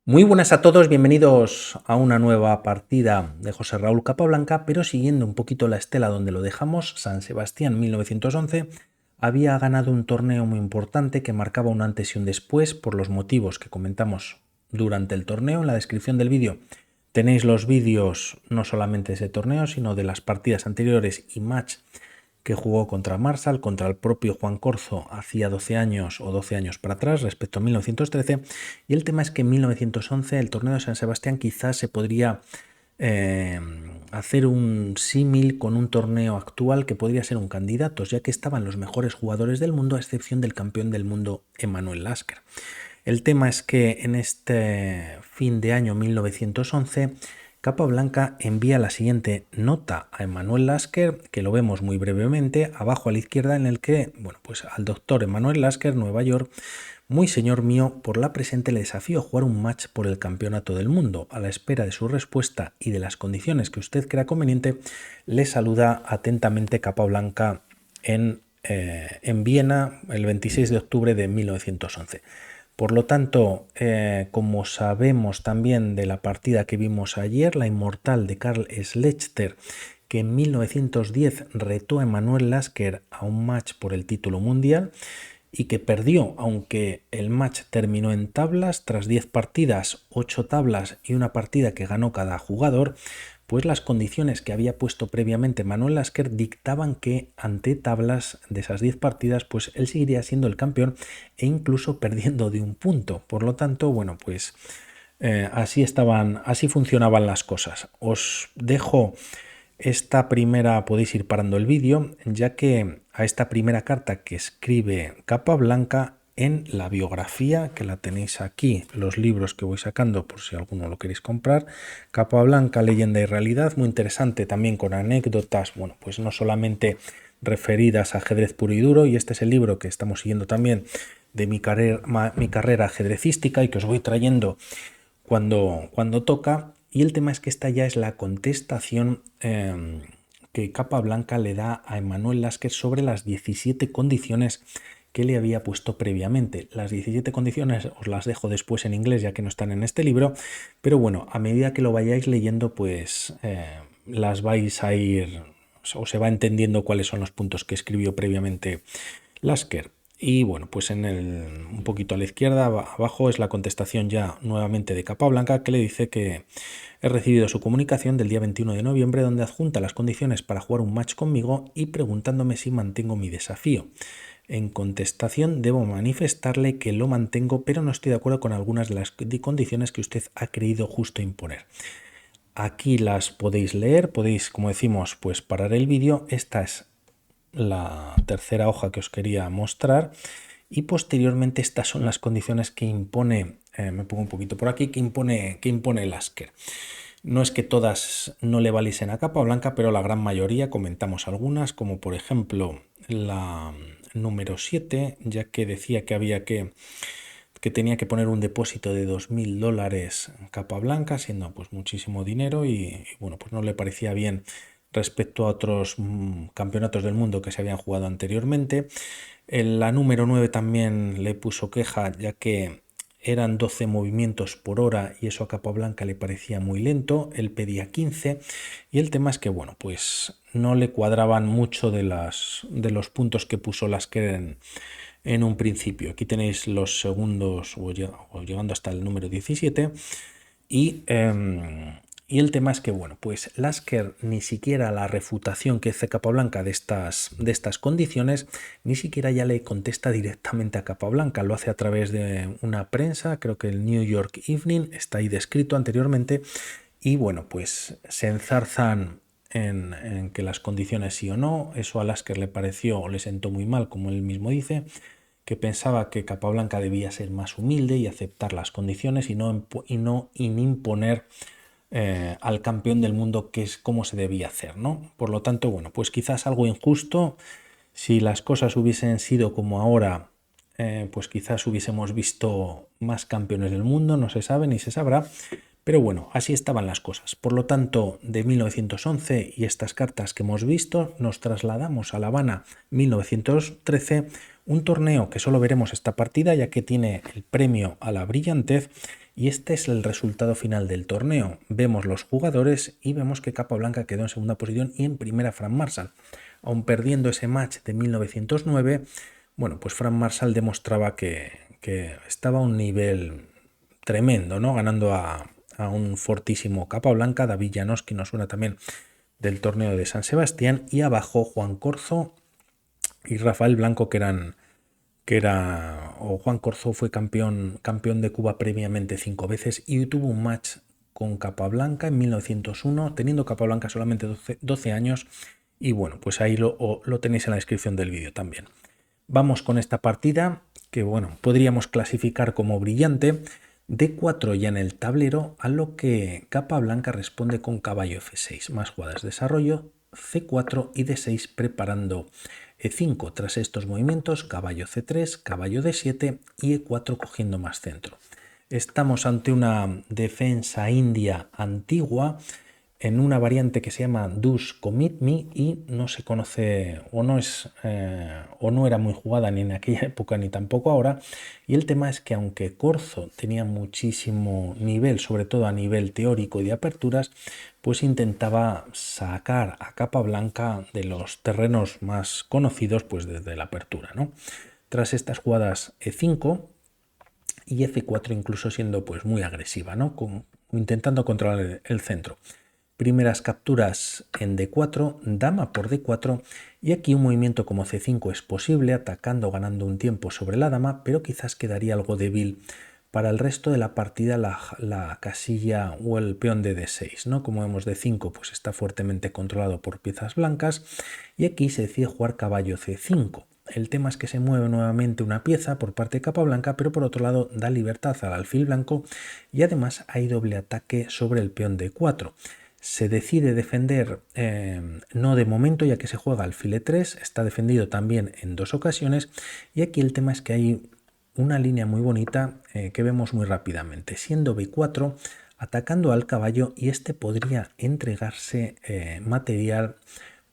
Muy buenas a todos, bienvenidos a una nueva partida de José Raúl Capablanca, pero siguiendo un poquito la estela donde lo dejamos, San Sebastián 1911 había ganado un torneo muy importante que marcaba un antes y un después por los motivos que comentamos durante el torneo. En la descripción del vídeo tenéis los vídeos no solamente de ese torneo, sino de las partidas anteriores y match que jugó contra Marshall, contra el propio Juan Corzo hacía 12 años o 12 años para atrás respecto a 1913. Y el tema es que en 1911 el torneo de San Sebastián quizás se podría hacer un símil con un torneo actual que podría ser un candidato, ya que estaban los mejores jugadores del mundo a excepción del campeón del mundo Emanuel Lasker. El tema es que en este fin de año 1911 Capablanca envía la siguiente nota a Emanuel Lasker, que lo vemos muy brevemente, abajo a la izquierda, en el que, bueno, pues al doctor Emanuel Lasker, Nueva York, muy señor mío, por la presente le desafío a jugar un match por el campeonato del mundo. A la espera de su respuesta y de las condiciones que usted crea conveniente, le saluda atentamente Capablanca en Viena el 26 de octubre de 1911. Por lo tanto, como sabemos también de la partida que vimos ayer, la inmortal de Carl Schlechter, que en 1910 retó a Emanuel Lasker a un match por el título mundial y que perdió, aunque el match terminó en tablas, tras 10 partidas, 8 tablas y una partida que ganó cada jugador, pues las condiciones que había puesto previamente Manuel Lasker dictaban que ante tablas de esas 10 partidas, pues él seguiría siendo el campeón e incluso perdiendo de un punto. Por lo tanto, bueno, pues así funcionaban las cosas. Os dejo esta primera, podéis ir parando el vídeo, ya que a esta primera carta que escribe Capablanca en la biografía, que la tenéis aquí, los libros que voy sacando por si alguno lo queréis comprar, Capablanca, Leyenda y Realidad, muy interesante también con anécdotas, bueno, pues no solamente referidas a ajedrez puro y duro, y este es el libro que estamos siguiendo también de mi carrera ajedrecística y que os voy trayendo cuando toca. Y el tema es que esta ya es la contestación que Capablanca le da a Emanuel Lasker sobre las 17 condiciones que le había puesto previamente. Las 17 condiciones os las dejo después en inglés, ya que no están en este libro, pero bueno, a medida que lo vayáis leyendo, pues las vais a ir, o se va entendiendo cuáles son los puntos que escribió previamente Lasker. Y bueno, pues un poquito a la izquierda, abajo, es la contestación ya nuevamente de Capablanca, que le dice que he recibido su comunicación del día 21 de noviembre, donde adjunta las condiciones para jugar un match conmigo y preguntándome si mantengo mi desafío. En contestación debo manifestarle que lo mantengo, pero no estoy de acuerdo con algunas de las condiciones que usted ha creído justo imponer. Aquí las podéis leer, podéis, como decimos, pues parar el vídeo. Esta es la tercera hoja que os quería mostrar y posteriormente estas son las condiciones que impone, me pongo un poquito por aquí, que impone Lasker. No es que todas no le valiesen a Capablanca, pero la gran mayoría, comentamos algunas, como por ejemplo la número 7, ya que decía que tenía que poner un depósito de $2000 Capablanca, siendo pues muchísimo dinero y bueno, pues no le parecía bien respecto a otros campeonatos del mundo que se habían jugado anteriormente. La número 9 también le puso queja, ya que eran 12 movimientos por hora y eso a Capablanca le parecía muy lento. Él pedía 15 y el tema es que, bueno, pues no le cuadraban mucho de los puntos que puso Lasker en un principio. Aquí tenéis los segundos o llegando hasta el número 17 y el tema es que, bueno, pues Lasker ni siquiera la refutación que hace Capablanca de estas condiciones, ni siquiera ya le contesta directamente a Capablanca, lo hace a través de una prensa, creo que el New York Evening, está ahí descrito anteriormente, y bueno, pues se enzarzan en que las condiciones sí o no. Eso a Lasker le pareció o le sentó muy mal, como él mismo dice, que pensaba que Capablanca debía ser más humilde y aceptar las condiciones y no imponer al campeón del mundo que es como se debía hacer, ¿no? Por lo tanto, bueno, pues quizás algo injusto. Si las cosas hubiesen sido como ahora, pues quizás hubiésemos visto más campeones del mundo, no se sabe ni se sabrá. Pero bueno, así estaban las cosas. Por lo tanto, de 1911 y estas cartas que hemos visto, nos trasladamos a La Habana 1913, un torneo que solo veremos esta partida ya que tiene el premio a la brillantez Y este es el resultado final del torneo. Vemos los jugadores y vemos que Capablanca quedó en segunda posición y en primera Fran Marsal. Aun perdiendo ese match de 1909, bueno, pues Fran Marsal demostraba que estaba a un nivel tremendo, ¿no? Ganando a un fortísimo Capablanca. David Janoski nos suena también del torneo de San Sebastián, y abajo Juan Corzo y Rafael Blanco, Juan Corzo fue campeón de Cuba previamente 5 veces y tuvo un match con Capablanca en 1901, teniendo Capablanca solamente 12 años, y bueno, pues ahí lo tenéis en la descripción del vídeo también. Vamos con esta partida que, bueno, podríamos clasificar como brillante. D4 ya en el tablero, a lo que Capablanca responde con caballo F6, más jugadas de desarrollo, C4 y D6 preparando E5. Tras estos movimientos, caballo C3, caballo D7 y E4 cogiendo más centro. Estamos ante una defensa india antigua en una variante que se llama Dus Commit Me, y no se conoce o no era muy jugada ni en aquella época ni tampoco ahora. Y el tema es que aunque Corzo tenía muchísimo nivel, sobre todo a nivel teórico y de aperturas, pues intentaba sacar a Capablanca de los terrenos más conocidos pues desde la apertura, ¿no? Tras estas jugadas E5 y F4 incluso siendo pues muy agresiva, ¿no? Intentando controlar el centro. Primeras capturas en D4, dama por D4, y aquí un movimiento como C5 es posible, atacando, ganando un tiempo sobre la dama, pero quizás quedaría algo débil para el resto de la partida la casilla o el peón de D6, ¿no? Como vemos, D5 pues está fuertemente controlado por piezas blancas, y aquí se decide jugar caballo C5. El tema es que se mueve nuevamente una pieza por parte de Capablanca, pero por otro lado da libertad al alfil blanco, y además hay doble ataque sobre el peón D4. Se decide defender, no de momento, ya que se juega alfil E3, está defendido también en 2 ocasiones, y aquí el tema es que hay una línea muy bonita que vemos muy rápidamente, siendo B4 atacando al caballo, y este podría entregarse material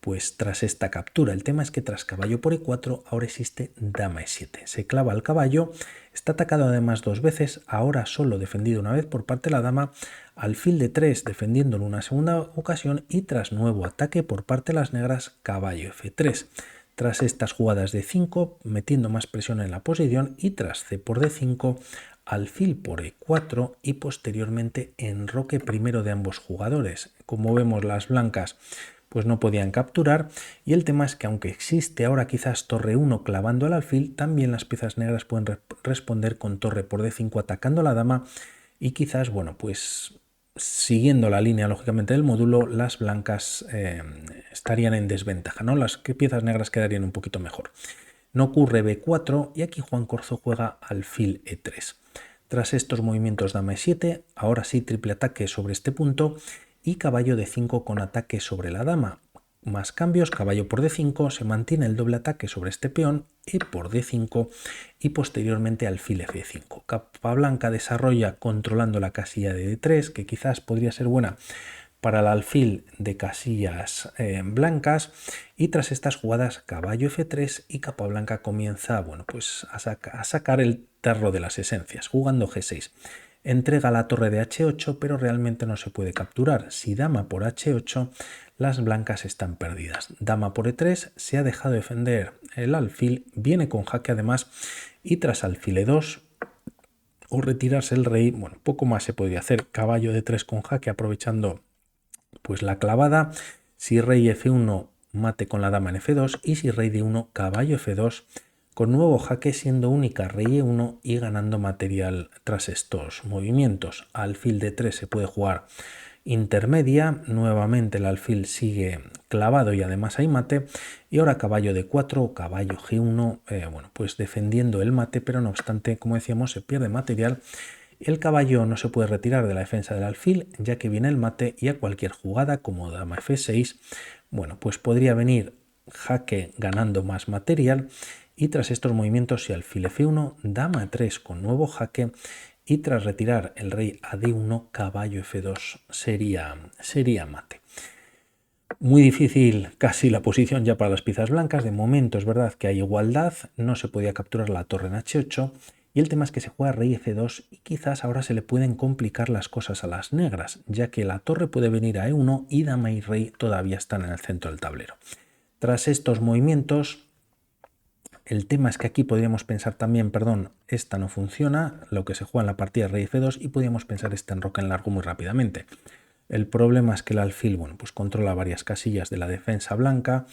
pues tras esta captura. El tema es que tras caballo por E4 ahora existe dama E7, se clava al caballo, está atacado además 2 veces, ahora solo defendido una vez por parte de la dama, alfil D3 defendiéndolo una segunda ocasión, y tras nuevo ataque por parte de las negras, caballo F3. Tras estas jugadas de 5, metiendo más presión en la posición, y tras C por D5, alfil por E4 y posteriormente enroque primero de ambos jugadores. Como vemos, las blancas pues no podían capturar, y el tema es que aunque existe ahora quizás torre 1 clavando al alfil, también las piezas negras pueden responder con torre por D5 atacando a la dama, y quizás, bueno, pues siguiendo la línea lógicamente del módulo, las blancas estarían en desventaja, ¿no? Las piezas negras quedarían un poquito mejor. No ocurre B4, y aquí Juan Corzo juega alfil E3. Tras estos movimientos dama E7, ahora sí triple ataque sobre este punto, y caballo D5 con ataque sobre la dama. Más cambios, caballo por D5, se mantiene el doble ataque sobre este peón, E por D5 y posteriormente alfil F5. Capablanca desarrolla controlando la casilla de D3, que quizás podría ser buena para el alfil de casillas blancas, y tras estas jugadas caballo F3 y Capablanca comienza, bueno, pues a sacar el tarro de las esencias, jugando G6. Entrega la torre de H8, pero realmente no se puede capturar. Si dama por H8, las blancas están perdidas. Dama por E3, se ha dejado defender el alfil, viene con jaque además, y tras alfil E2 o retirarse el rey, bueno, poco más se podría hacer. Caballo D3 con jaque aprovechando pues la clavada. Si rey F1, mate con la dama en F2, y si rey D1, caballo F2 con nuevo jaque, siendo única rey E1 y ganando material tras estos movimientos. Alfil D3 se puede jugar intermedia, nuevamente el alfil sigue clavado y además hay mate, y ahora caballo D4 o caballo G1, bueno, pues defendiendo el mate, pero no obstante, como decíamos, se pierde material. El caballo no se puede retirar de la defensa del alfil, ya que viene el mate, y a cualquier jugada como dama F6, bueno, pues podría venir jaque ganando más material, y tras estos movimientos, si alfil F1, dama E3 con nuevo jaque, y tras retirar el rey a D1, caballo F2 sería mate. Muy difícil casi la posición ya para las piezas blancas. De momento es verdad que hay igualdad, no se podía capturar la torre en H8, Y el tema es que se juega rey F2 y quizás ahora se le pueden complicar las cosas a las negras, ya que la torre puede venir a E1 y dama y rey todavía están en el centro del tablero. Tras estos movimientos, el tema es que aquí podríamos pensar también, perdón, esta no funciona, lo que se juega en la partida rey F2, y podríamos pensar esta en roca en largo muy rápidamente. El problema es que el alfil, bueno, pues controla varias casillas de la defensa blanca,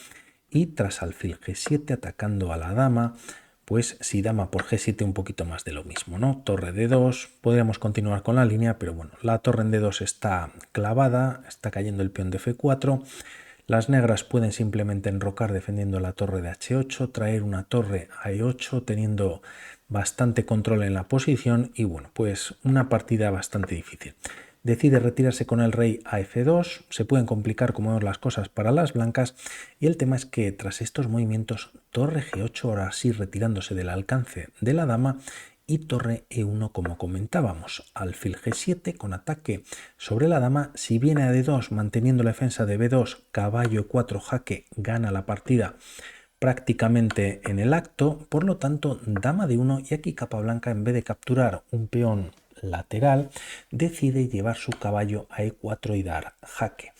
y tras alfil G7 atacando a la dama, pues si dama por G7 un poquito más de lo mismo, ¿no? Torre D2, podríamos continuar con la línea, pero bueno, la torre en D2 está clavada, está cayendo el peón de F4. Las negras pueden simplemente enrocar defendiendo la torre de H8, traer una torre a E8 teniendo bastante control en la posición y bueno, pues una partida bastante difícil. Decide retirarse con el rey a F2, se pueden complicar como vemos las cosas para las blancas y el tema es que tras estos movimientos torre G8 ahora sí retirándose del alcance de la dama y torre E1 como comentábamos, alfil G7 con ataque sobre la dama, si viene a D2 manteniendo la defensa de B2, caballo E4 jaque gana la partida prácticamente en el acto, por lo tanto dama de 1 y aquí Capablanca en vez de capturar un peón lateral decide llevar su caballo a E4 y dar jaque.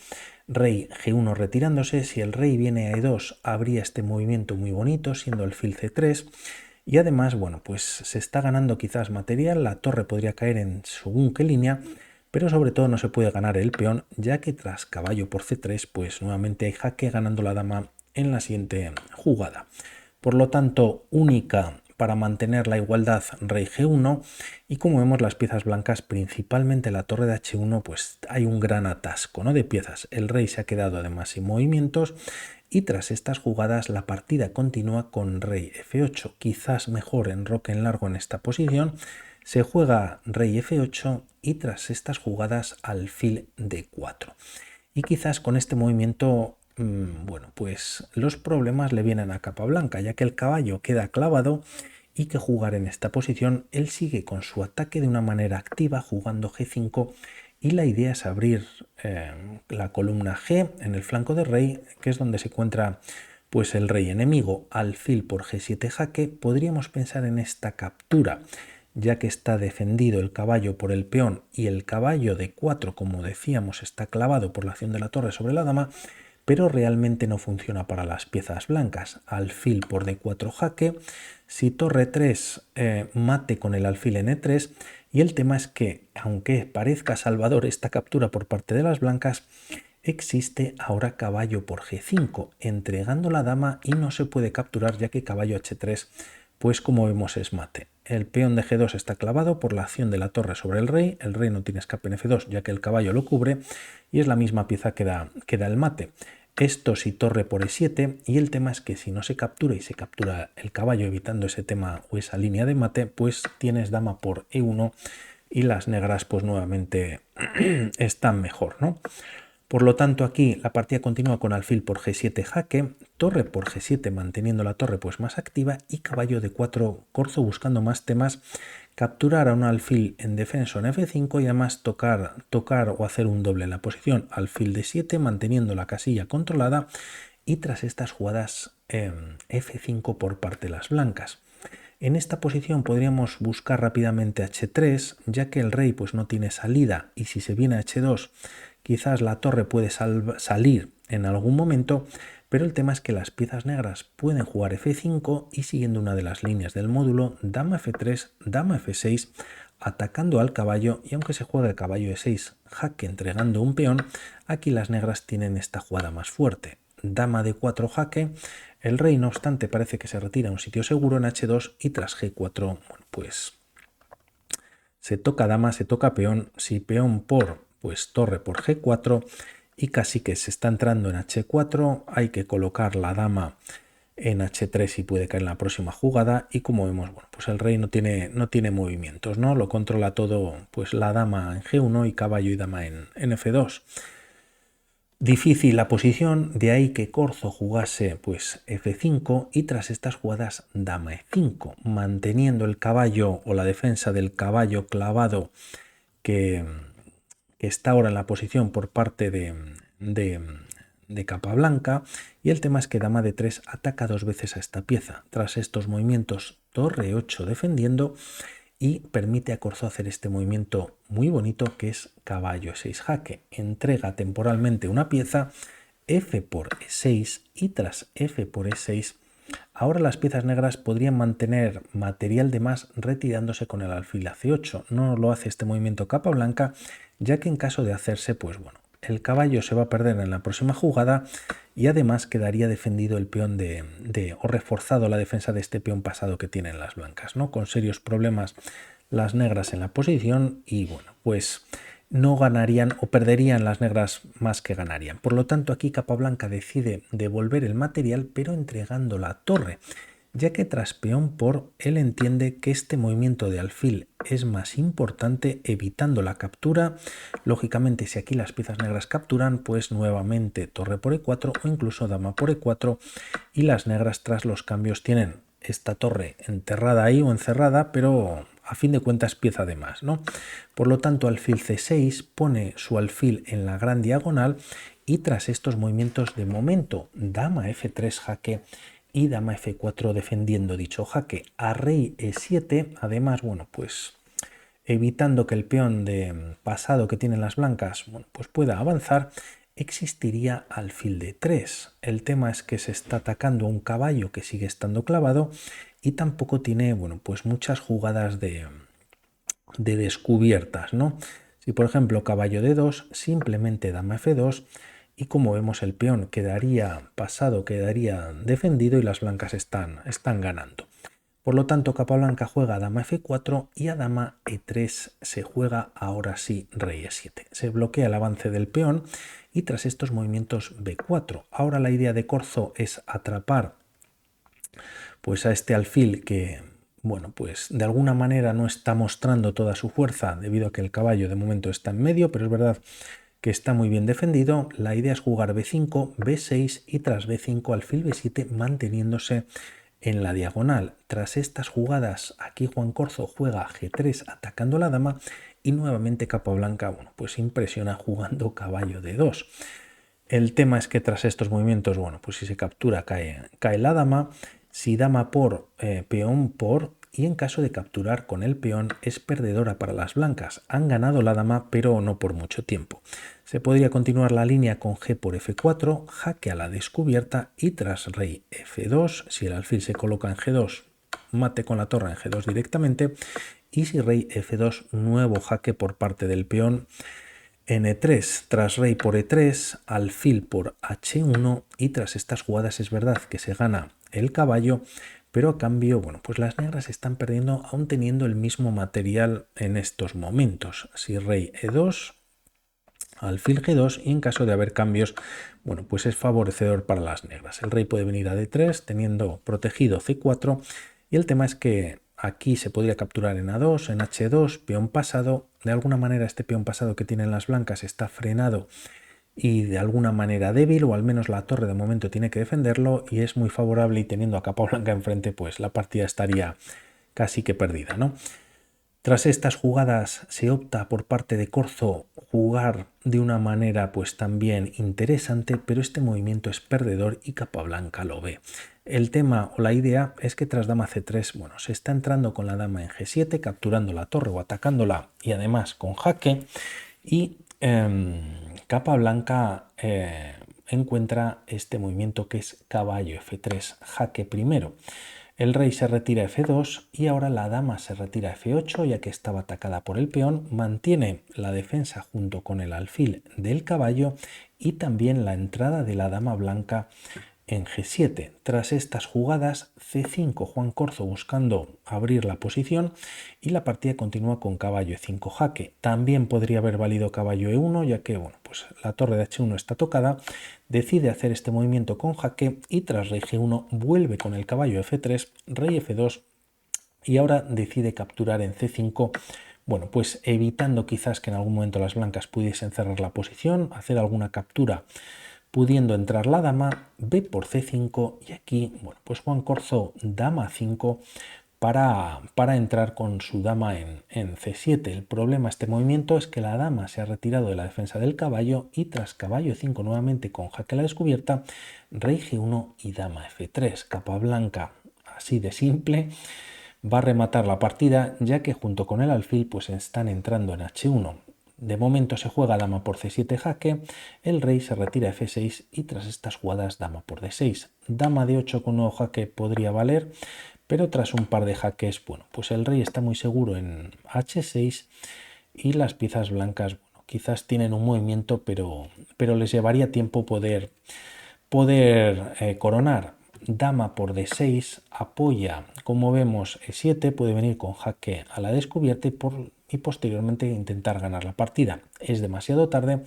Rey G1 retirándose, si el rey viene a E2 habría este movimiento muy bonito siendo alfil C3 y además, bueno, pues se está ganando quizás material, la torre podría caer en según qué línea, pero sobre todo no se puede ganar el peón, ya que tras caballo por C3, pues nuevamente hay jaque ganando la dama en la siguiente jugada. Por lo tanto, única para mantener la igualdad rey G1 y como vemos las piezas blancas, principalmente la torre de H1, pues hay un gran atasco, ¿no?, de piezas. El rey se ha quedado además sin movimientos y tras estas jugadas la partida continúa con rey F8, quizás mejor enroque en largo en esta posición. Se juega rey F8 y tras estas jugadas alfil D4. Y quizás con este movimiento, bueno, pues los problemas le vienen a Capablanca, ya que el caballo queda clavado y que jugar en esta posición. Él sigue con su ataque de una manera activa jugando G5 y la idea es abrir la columna G en el flanco de rey, que es donde se encuentra pues el rey enemigo. Alfil por G7 jaque, podríamos pensar en esta captura, ya que está defendido el caballo por el peón y el caballo de 4, como decíamos, está clavado por la acción de la torre sobre la dama, pero realmente no funciona para las piezas blancas. Alfil por D4 jaque, si torre 3 mate con el alfil en E3, y el tema es que, aunque parezca salvador esta captura por parte de las blancas, existe ahora caballo por G5, entregando la dama y no se puede capturar ya que caballo H3, pues como vemos es mate. El peón de G2 está clavado por la acción de la torre sobre el rey no tiene escape en F2 ya que el caballo lo cubre y es la misma pieza que da el mate. Esto si torre por E7 y el tema es que si no se captura y se captura el caballo evitando ese tema o esa línea de mate, pues tienes dama por E1 y las negras pues nuevamente están mejor, ¿no? Por lo tanto aquí la partida continúa con alfil por G7 jaque, torre por G7 manteniendo la torre pues más activa y caballo de 4 corzo buscando más temas, capturar a un alfil en defensa en F5 y además tocar o hacer un doble en la posición alfil de 7 manteniendo la casilla controlada y tras estas jugadas F5 por parte de las blancas. En esta posición podríamos buscar rápidamente H3 ya que el rey pues no tiene salida y si se viene a H2 quizás la torre puede salir en algún momento, pero el tema es que las piezas negras pueden jugar F5 y siguiendo una de las líneas del módulo, dama F3, dama F6, atacando al caballo y aunque se juegue el caballo E6 jaque entregando un peón, aquí las negras tienen esta jugada más fuerte. Dama D4 jaque, el rey no obstante parece que se retira a un sitio seguro en H2 y tras G4, bueno, pues se toca dama, se toca peón, si peón por pues torre por G4 y casi que se está entrando en H4, hay que colocar la dama en H3 y puede caer en la próxima jugada y como vemos, bueno, pues el rey no tiene movimientos, ¿no? Lo controla todo pues la dama en G1 y caballo y dama en F2. Difícil la posición, de ahí que Corzo jugase pues F5 y tras estas jugadas dama E5, manteniendo el caballo o la defensa del caballo clavado que está ahora en la posición por parte de Capablanca y el tema es que dama D3 ataca dos veces a esta pieza. Tras estos movimientos torre 8 defendiendo y permite a corzo hacer este movimiento muy bonito que es caballo E6 jaque. Entrega temporalmente una pieza, F por E6 y tras F por E6, ahora las piezas negras podrían mantener material de más retirándose con el alfil a C8. No lo hace este movimiento Capablanca, ya que en caso de hacerse, pues bueno, el caballo se va a perder en la próxima jugada y además quedaría defendido el peón o reforzado la defensa de este peón pasado que tienen las blancas, ¿no? Con serios problemas las negras en la posición y bueno, pues no ganarían o perderían las negras más que ganarían. Por lo tanto, aquí Capablanca decide devolver el material pero entregando la torre, ya que tras peón por él entiende que este movimiento de alfil es más importante, evitando la captura. Lógicamente, si aquí las piezas negras capturan, pues nuevamente torre por E4 o incluso dama por E4, y las negras tras los cambios tienen esta torre enterrada ahí o encerrada, pero a fin de cuentas pieza de más, ¿no? Por lo tanto, alfil C6 pone su alfil en la gran diagonal y tras estos movimientos de momento, dama F3 jaque y dama F4 defendiendo dicho jaque, a rey E7, además, bueno, pues evitando que el peón de pasado que tienen las blancas, bueno, pues pueda avanzar, existiría alfil de 3. El tema es que se está atacando a un caballo que sigue estando clavado y tampoco tiene, bueno, pues muchas jugadas de descubiertas, ¿no? Si por ejemplo caballo de 2, simplemente dama F2 y como vemos el peón quedaría pasado, quedaría defendido y las blancas están ganando. Por lo tanto, Capablanca juega dama F4 y a dama E3 se juega ahora sí rey E7. Se bloquea el avance del peón y tras estos movimientos B4. Ahora la idea de corzo es atrapar pues a este alfil que, bueno, pues de alguna manera no está mostrando toda su fuerza debido a que el caballo de momento está en medio, pero es verdad que está muy bien defendido. La idea es jugar B5, B6 y tras B5 alfil B7 manteniéndose en la diagonal. Tras estas jugadas, aquí Juan Corzo juega G3 atacando a la dama y nuevamente Capablanca, bueno, pues impresiona jugando caballo de 2. El tema es que tras estos movimientos, bueno, pues si se captura cae la dama, si dama por, peón por, y en caso de capturar con el peón es perdedora para las blancas. Han ganado la dama, pero no por mucho tiempo. Se podría continuar la línea con G por F4, jaque a la descubierta y tras rey F2, si el alfil se coloca en G2, mate con la torre en G2 directamente, y si rey F2, nuevo jaque por parte del peón en E3, tras rey por E3, alfil por H1 y tras estas jugadas es verdad que se gana el caballo, pero a cambio, bueno, pues las negras están perdiendo aún teniendo el mismo material en estos momentos. Si rey E2, alfil G2 y en caso de haber cambios, bueno, pues es favorecedor para las negras. El rey puede venir a D3 teniendo protegido C4 y el tema es que aquí se podría capturar en A2, en H2, peón pasado. De alguna manera este peón pasado que tienen las blancas está frenado y de alguna manera débil, o al menos la torre de momento tiene que defenderlo y es muy favorable, y teniendo a Capablanca enfrente, pues la partida estaría casi que perdida, ¿no? Tras estas jugadas se opta por parte de Corzo jugar de una manera pues también interesante, pero este movimiento es perdedor y Capablanca lo ve. El tema o la idea es que tras dama C3, bueno, se está entrando con la dama en G7, capturando la torre o atacándola y además con jaque, y Capablanca encuentra este movimiento que es caballo F3, jaque primero. El rey se retira a F2 y ahora la dama se retira a F8, ya que estaba atacada por el peón, mantiene la defensa junto con el alfil del caballo y también la entrada de la dama blanca en G7. Tras estas jugadas, C5, Juan Corzo buscando abrir la posición y la partida continúa con caballo E5 jaque. También podría haber valido caballo E1, ya que bueno, pues la torre de H1 está tocada. Decide hacer este movimiento con jaque y tras rey G1 vuelve con el caballo F3, rey F2 y ahora decide capturar en C5. Bueno, pues evitando quizás que en algún momento las blancas pudiesen cerrar la posición, hacer alguna captura pudiendo entrar la dama, B por C5 y aquí, bueno, pues Juan Corzo dama 5 para entrar con su dama en C7. El problema de este movimiento es que la dama se ha retirado de la defensa del caballo y tras caballo 5 nuevamente con jaque a la descubierta, rey G1 y dama F3. Capablanca, así de simple, va a rematar la partida, ya que junto con el alfil pues están entrando en H1. De momento se juega dama por C7 jaque, el rey se retira a F6 y tras estas jugadas dama por D6. Dama de 8 con nuevo jaque podría valer, pero tras un par de jaques, bueno, pues el rey está muy seguro en H6 y las piezas blancas, bueno, quizás tienen un movimiento, pero les llevaría tiempo poder coronar. Dama por D6 apoya, como vemos, E7, puede venir con jaque a la descubierta y posteriormente intentar ganar la partida. Es demasiado tarde,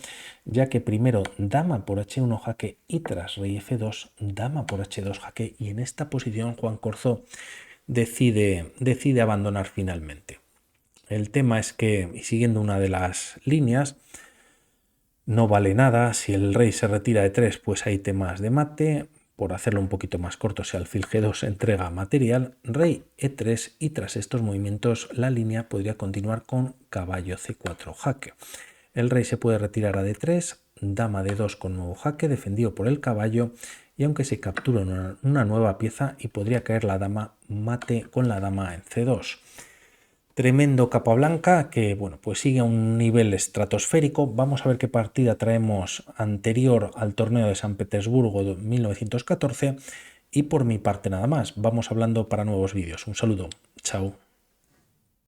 ya que primero dama por H1 jaque y tras rey F2, dama por H2 jaque, y en esta posición Juan Corzo decide abandonar finalmente. El tema es que, y siguiendo una de las líneas, no vale nada. Si el rey se retira de 3, pues hay temas de mate. Por hacerlo un poquito más corto, si alfil G2 entrega material, rey E3, y tras estos movimientos la línea podría continuar con caballo C4 jaque. El rey se puede retirar a D3, dama D2 con nuevo jaque defendido por el caballo, y aunque se captura una nueva pieza y podría caer la dama, mate con la dama en C2. Tremendo Capablanca que, bueno, pues sigue a un nivel estratosférico. Vamos a ver qué partida traemos anterior al torneo de San Petersburgo de 1914, y por mi parte nada más. Vamos hablando para nuevos vídeos. Un saludo. Chao.